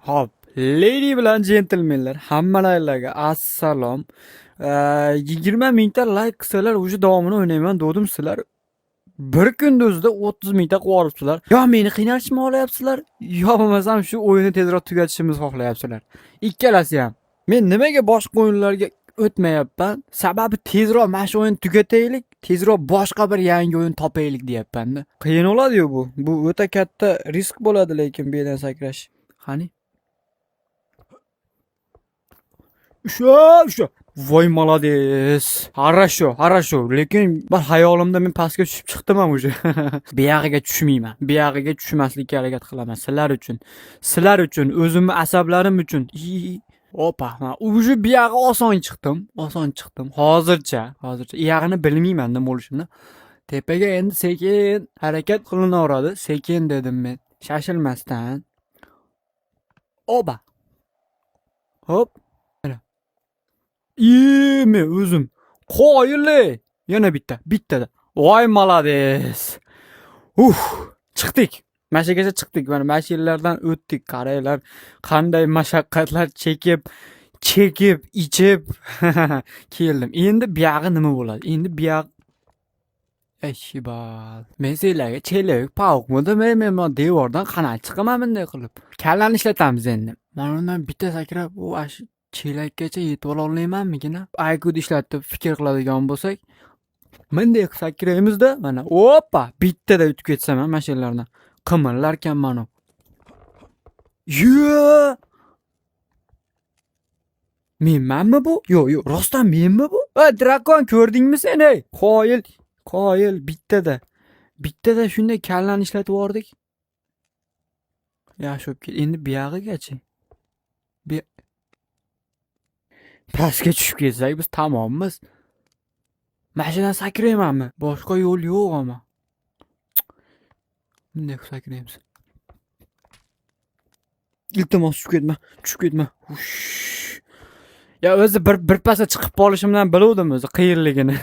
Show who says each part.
Speaker 1: Hop, lady bilan gentlemenlar, hammalarga assalom. 20 mingta like qilsalar, o'sha davomini o'ynayman dedim sizlar. Bir kunda o'zida 30 mingta qilib olibsizlar. Yo meni qiynalishni xohlayapsizlar, yo bo'lmasam shu o'yinni tezroq tugatishimizni xohlayapsizlar. Ikkalasi ham. Men nimaga boshqa o'yinlarga o'tmayapman? Sababi tezroq mana shu o'yinni tugataylik, tezroq boshqa bir yangi o'yin topaylik deyapman-da. Qiyin bo'ladi-yu bu. Bu o'ta katta risk bo'ladi lekin bu yerdan sakrash. Qani? Usha. Voy молодец. Хорошо. Lekin bir hayolimda men pastga tushib chiqdim ham o'sha. Buyog'iga tushmayman. Buyog'iga tushmaslikka harakat qilaman Sizlar uchun, o'zimni asablarim uchun. Opa, men o'sha buyog'i oson chiqdim. Hozircha. Iyag'ini bilmayman nima bo'lishini. Tepaga endi sekin harakat qilinaveradi. Sekin dedim men. Shashilmasdan. Oba. Hop. Men o'zim. Qoyilli. Yana bittada. Voy молодец. Chiqdik. Mashagacha chiqdik. Mana mashinalardan o'tdik. Qaranglar, qanday mashaqqatlar chekib, ichib keldim. Endi buyog'i nima bo'ladi? Endi buyog'i Eshibal. Men sizlarga chelak, pavuqmidi, men devordan qanday chiqaman bunday qilib. Kallani ishlatamiz endi. Mana undan bitta sakrab, u chelakgacha yetib ola olmaymanmigina? IQ'ni ishlatib fikr qiladigan bo'lsak, bunday sakraymiz-da, mana oppa, bittada o'tib ketsam ham mashinalardan qimirlarkan mana. Menmanmi bu? Yo'q, rostdan menmi bu? Drakon ko'rdingmi sen ey? Qoyil bittada shunday kallani ishlatib yordik. Yashab ket. Endi buyog'igachi. Pastga tushib ketsak biz tamommiz. Mashinadan sakraymanmi? Boshqa yo'l yo'q ama. Bunday sakraymiz. Iltimos tushib ketma. Ya o'zi bir pasda chiqib qolishimdan biluvdim o'zi qiyinligini.